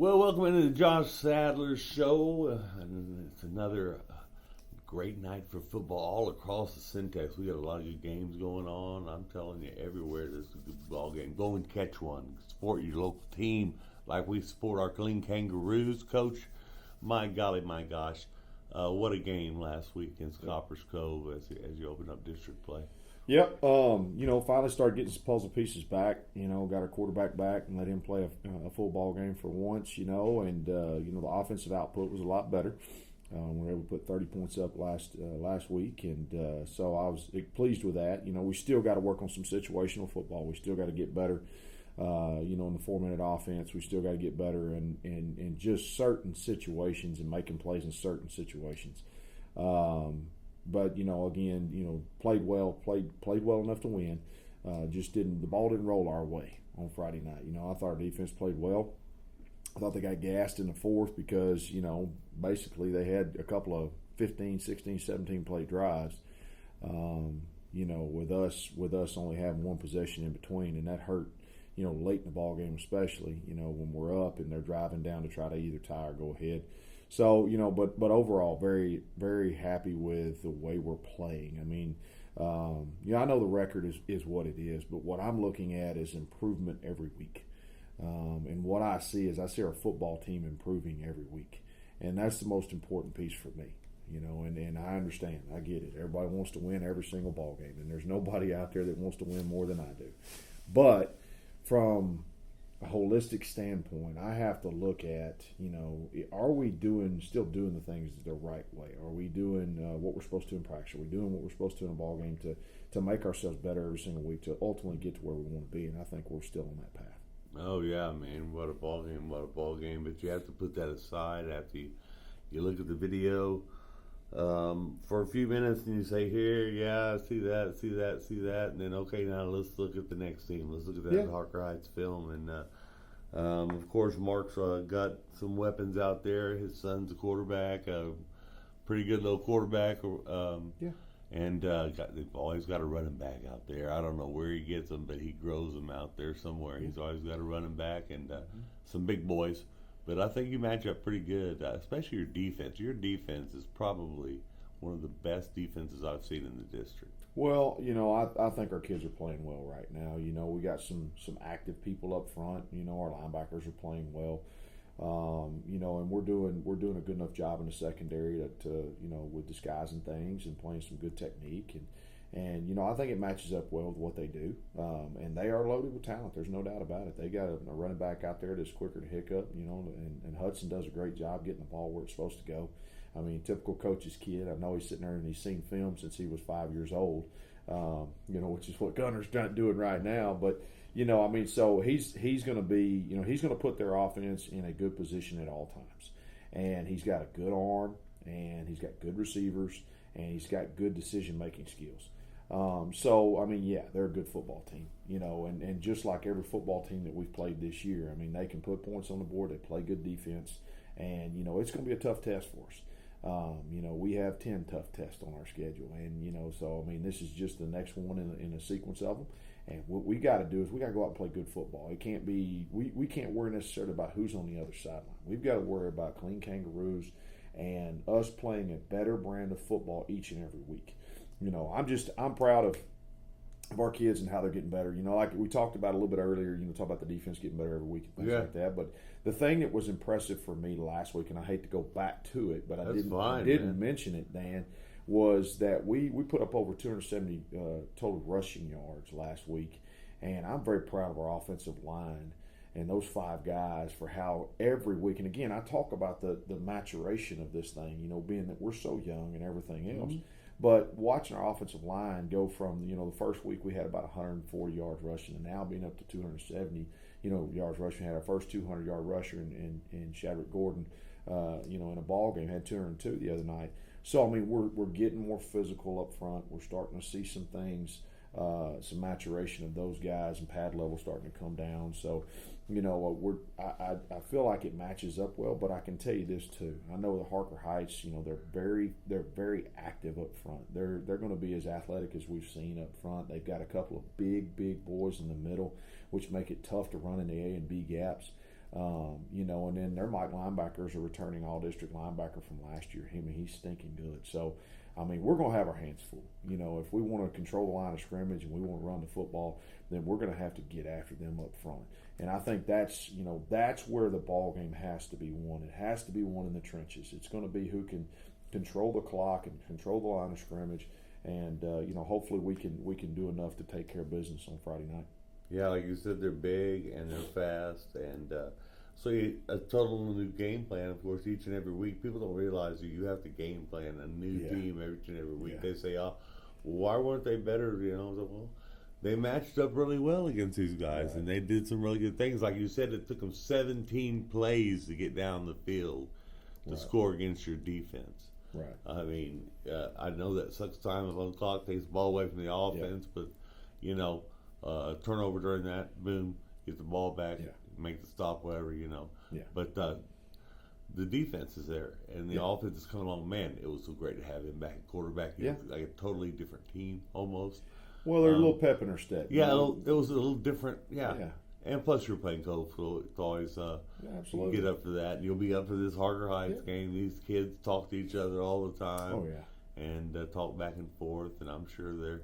Well, welcome into the Josh Sadler Show. And it's another great night for football all across the Syntax. We got a lot of good games going on. I'm telling you, everywhere there's a good ball game. Go and catch one. Support your local team like we support our Clean Kangaroos. Coach, my golly, my gosh, what a game last week against Coppers Cove as you open up district play. Yep. Finally started getting some puzzle pieces back. Got our quarterback back and let him play a full ball game for once. And the offensive output was a lot better. We were able to put 30 points up last week, and so I was pleased with that. We still got to work on some situational football. We still got to get better. In the 4-minute offense, we still got to get better in just certain situations and making plays in certain situations. But again, played well enough to win. The ball didn't roll our way on Friday night. I thought our defense played well. I thought they got gassed in the fourth because, basically they had a couple of 15, 16, 17 play drives. With us only having one possession in between, and that hurt, late in the ball game especially, when we're up and they're driving down to try to either tie or go ahead. So, but overall, very, very happy with the way we're playing. I mean, I know the record is what it is, but what I'm looking at is improvement every week. And what I see our football team improving every week. And that's the most important piece for me, and I understand. I get it. Everybody wants to win every single ball game, and there's nobody out there that wants to win more than I do. But from a holistic standpoint, I have to look at, are we still doing the things the right way? Are we doing what we're supposed to in practice? Are we doing what we're supposed to in a ball game to make ourselves better every single week to ultimately get to where we want to be? And I think we're still on that path. Oh, yeah, man. What a ball game. But you have to put that aside after you look at the video for a few minutes and you say, here, yeah, see that. And then, okay, now let's look at the next team. Let's look at that Harker Heights film. And, of course, Mark's got some weapons out there. His son's a quarterback, a pretty good little quarterback. And they've always got a running back out there. I don't know where he gets them, but he grows them out there somewhere. He's always got a running back and some big boys. But I think you match up pretty good, especially your defense. Your defense is probably one of the best defenses I've seen in the district. Well, I think our kids are playing well right now. We got some active people up front. Our linebackers are playing well. And we're doing a good enough job in the secondary to with disguising things and playing some good technique and I think it matches up well with what they do. And they are loaded with talent. There's no doubt about it. They got a running back out there that's quicker to hiccup, and Hudson does a great job getting the ball where it's supposed to go. I mean, typical coach's kid. I know he's sitting there and he's seen film since he was 5 years old, which is what Gunner's doing right now. But so he's going to be, he's going to put their offense in a good position at all times. And he's got a good arm, and he's got good receivers, and he's got good decision-making skills. They're a good football team, and just like every football team that we've played this year, they can put points on the board, they play good defense, and, it's going to be a tough test for us. We have 10 tough tests on our schedule, and, this is just the next one in a sequence of them. And what we got to do is we got to go out and play good football. It can't be we can't worry necessarily about who's on the other sideline. We've got to worry about Clean Kangaroos and us playing a better brand of football each and every week. I'm proud of our kids and how they're getting better. Like we talked about a little bit earlier, talk about the defense getting better every week and things like that. But the thing that was impressive for me last week, and I hate to go back to it, but I didn't mention it, Dan, was that we put up over 270 total rushing yards last week. And I'm very proud of our offensive line and those 5 guys for how every week, and again, I talk about the maturation of this thing, being that we're so young and everything else. Mm-hmm. But watching our offensive line go from, the first week we had about 140 yards rushing, and now being up to 270, yards rushing. We had our first 200-yard rusher in Shadrick Gordon, in a ball game. Had 202 the other night. So, we're getting more physical up front. We're starting to see some things, some maturation of those guys, and pad level starting to come down. So, I feel like it matches up well. But I can tell you this too. I know the Harker Heights, they're very active up front. They're going to be as athletic as we've seen up front. They've got a couple of big boys in the middle, which make it tough to run in the A and B gaps. You know, and then their Mike linebackers are returning all-district linebacker from last year. I mean, he's stinking good. So, I mean, we're going to have our hands full. You know, if we want to control the line of scrimmage and we want to run the football, then we're going to have to get after them up front. And I think that's where the ball game has to be won. It has to be won in the trenches. It's going to be who can control the clock and control the line of scrimmage. And hopefully we can do enough to take care of business on Friday night. Yeah, like you said, they're big and they're fast, and so a total new game plan. Of course, each and every week, people don't realize that you have to game plan a new team each and every week. They say, "Oh, why weren't they better?" You know, well, they matched up really well against these guys, and they did some really good things. Like you said, it took them 17 plays to get down the field to score against your defense. Right. I mean, I know that sucks time on the clock, takes the ball away from the offense, but turnover during that, boom, get the ball back, make the stop, whatever, Yeah. But the defense is there, and the offense is coming along. Man, it was so great to have him back at quarterback. It was like a totally different team, almost. Well, there's a little pep in her step. Yeah, it was a little different. Yeah. And plus, you're playing coach, so it's always absolutely. You get up for that. And you'll be up for this Harker Heights game. These kids talk to each other all the time. Oh yeah. And talk back and forth, and I'm sure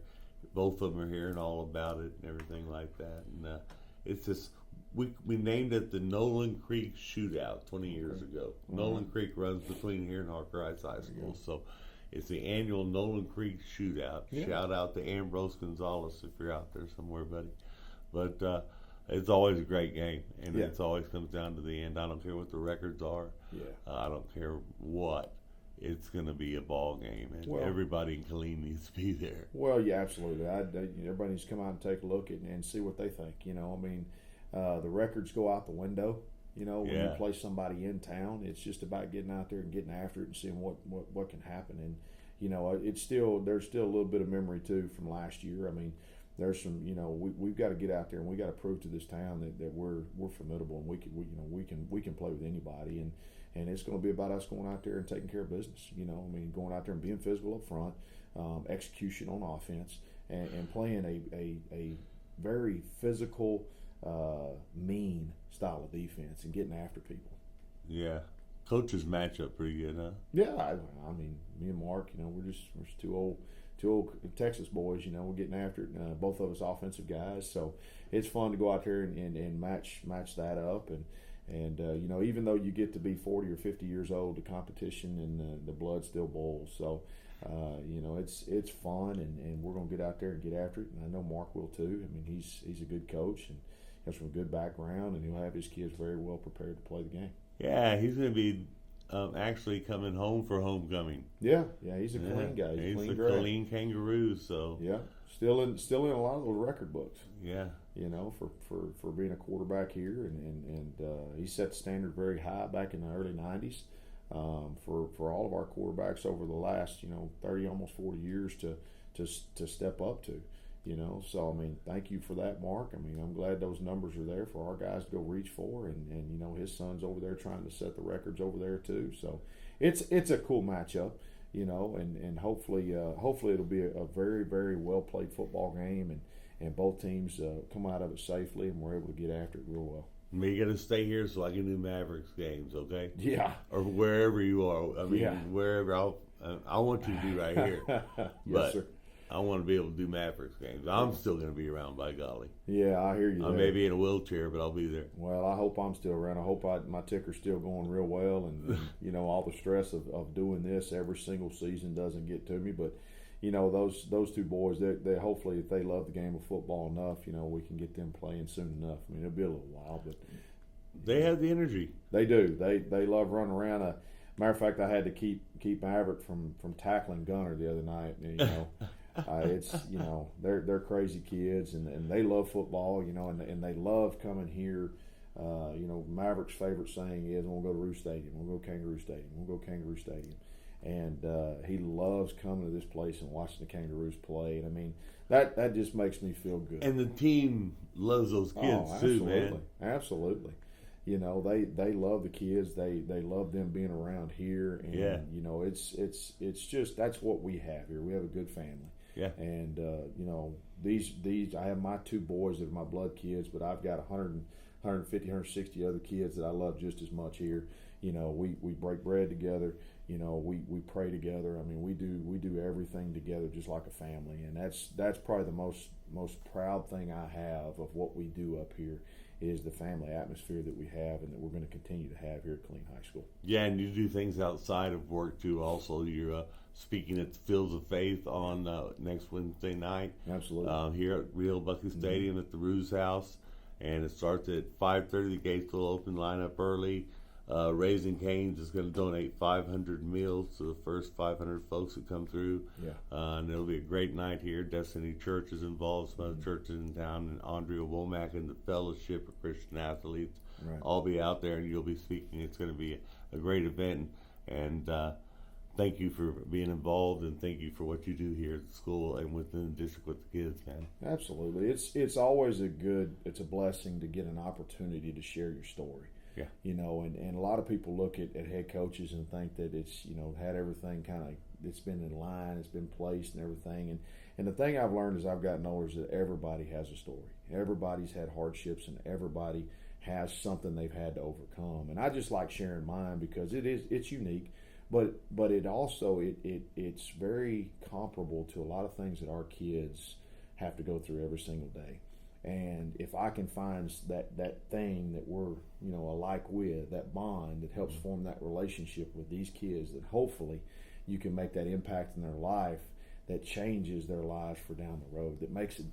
both of them are hearing all about it and everything like that. And it's just we named it the Nolan Creek Shootout 20 years ago. Nolan Creek runs between here and Harker Heights High School, so it's the annual Nolan Creek Shootout. Shout out to Ambrose Gonzalez if you're out there somewhere, buddy. But it's always a great game, and it always comes down to the end. I don't care what the records are. I don't care what. It's going to be a ball game, and everybody in Killeen needs to be there. Well, yeah, absolutely. Everybody needs to come out and take a look and see what they think. You know, I mean, the records go out the window. You know, when you play somebody in town, it's just about getting out there and getting after it and seeing what can happen. And there's still a little bit of memory too from last year. I mean, there's some, we've got to get out there and we got to prove to this town that we're formidable and we can play with anybody. And it's going to be about us going out there and taking care of business. Going out there and being physical up front, execution on offense, and playing a very physical, mean style of defense and getting after people. Yeah, coaches match up pretty good, huh? Yeah, I mean, me and Mark, we're just two old Texas boys. We're getting after it. Both of us offensive guys, so it's fun to go out there and match that up and even though you get to be 40 or 50 years old, the competition and the blood still boils. So, it's fun, and we're going to get out there and get after it. And I know Mark will too. I mean, he's a good coach and has from a good background, and he'll have his kids very well prepared to play the game. Yeah, he's going to be actually coming home for homecoming. Yeah, he's a clean guy. He's clean a grad. clean kangaroo. So yeah, still in a lot of those record books. Yeah. For being a quarterback here, and he set the standard very high back in the early 90s for all of our quarterbacks over the last 30, almost 40 years to step up to. So I mean, thank you for that, Mark. I mean, I'm glad those numbers are there for our guys to go reach for, and his son's over there trying to set the records over there too. So it's a cool matchup, and hopefully it'll be a very, very well played football game, and both teams come out of it safely, and we're able to get after it real well. You got to stay here so I can do Mavericks games, okay? Yeah. Or wherever you are. I mean, wherever I want you to be right here. Yes, sir. I want to be able to do Mavericks games. I'm still going to be around, by golly. Yeah, I hear you. I may be in a wheelchair, but I'll be there. Well, I hope I'm still around. I hope my ticker's still going real well, and all the stress of doing this every single season doesn't get to me. But those two boys, they hopefully, if they love the game of football enough, we can get them playing soon enough. I mean, it'll be a little while, but they have the energy. They do. They love running around. Matter of fact, I had to keep Maverick from tackling Gunner the other night. It's they're crazy kids, and they love football, and they love coming here. Maverick's favorite saying is, "We'll go to Roo Stadium. We'll go Kangaroo Stadium. We'll go Kangaroo Stadium." And he loves coming to this place and watching the Kangaroos play. And I mean, that just makes me feel good. And the team loves those kids too, man. Absolutely. They love the kids. They love them being around here. And it's just, that's what we have here. We have a good family. Yeah. And these I have my two boys that are my blood kids, but I've got 150, 160 other kids that I love just as much here. You know, we break bread together. You know, we pray together. I mean, we do everything together just like a family, and that's probably the most proud thing I have of what we do up here is the family atmosphere that we have and that we're going to continue to have here at Killeen High School. Yeah, and you do things outside of work too. Also, you're speaking at the Fields of Faith on next Wednesday night. Absolutely. Here at Real Bucky Stadium at the Ruse House, and it starts at 5:30. The gates will open. Line up early. Raising Cane's is going to donate 500 meals to the first 500 folks that come through. Yeah. And it'll be a great night here. Destiny Church is involved, some other churches in town, and Andrea Womack and the Fellowship of Christian Athletes. Right. I'll be out there and you'll be speaking. It's going to be a great event. And thank you for being involved, and thank you for what you do here at the school and within the district with the kids, man. Absolutely. It's always it's a blessing to get an opportunity to share your story. Yeah. You know, and a lot of people look at head coaches and think that it's, you know, had everything kind of, it's been in line, it's been placed and everything. And the thing I've learned as I've gotten older is that everybody has a story. Everybody's had hardships and everybody has something they've had to overcome. And I just like sharing mine because it's unique, but it also, it's very comparable to a lot of things that our kids have to go through every single day. And if I can find that thing that we're, you know, alike with, that bond that helps form that relationship with these kids, that hopefully you can make that impact in their life that changes their lives for down the road, that makes it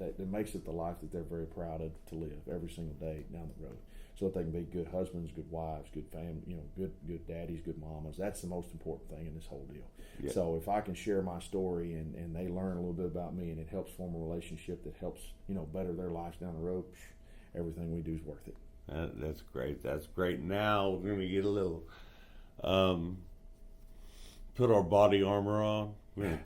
the life that they're very proud of to live every single day down the road. So that they can be good husbands, good wives, good family, you know, good daddies, good mamas. That's the most important thing in this whole deal. Yeah. So if I can share my story and they learn a little bit about me and it helps form a relationship that helps, you know, better their lives down the road, everything we do is worth it. That's great. That's great. Now we're going to get a little, put our body armor on. We're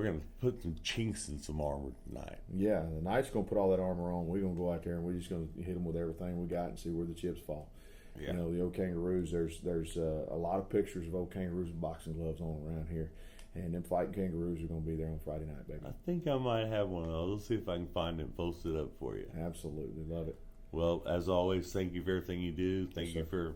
gonna put some chinks in some armor tonight. Yeah, the Knight's gonna put all that armor on. We're gonna go out there and we're just gonna hit them with everything we got and see where the chips fall. Yeah. You know, the old Kangaroos. There's a lot of pictures of old Kangaroos with boxing gloves on around here, and them fighting Kangaroos are gonna be there on Friday night, baby. I think I might have one of those. Let's see if I can find it and post it up for you. Absolutely, love it. Well, as always, thank you for everything you do. Thank you for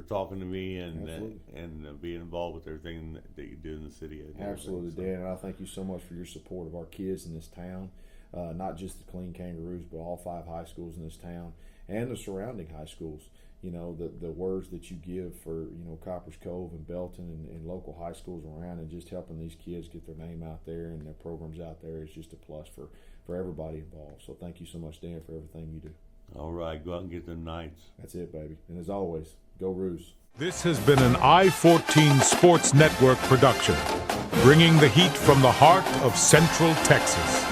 talking to me and being involved with everything that you do in the city. Absolutely, Dan, and I thank you so much for your support of our kids in this town, not just the Killeen Kangaroos, but all 5 high schools in this town and the surrounding high schools. You know, the words that you give for, you know, Coppers Cove and Belton and local high schools around, and just helping these kids get their name out there and their programs out there is just a plus for everybody involved. So thank you so much, Dan, for everything you do. All right, go out and get them Knights. That's it, baby. And as always, go Roos. This has been an I-14 Sports Network production, bringing the heat from the heart of Central Texas.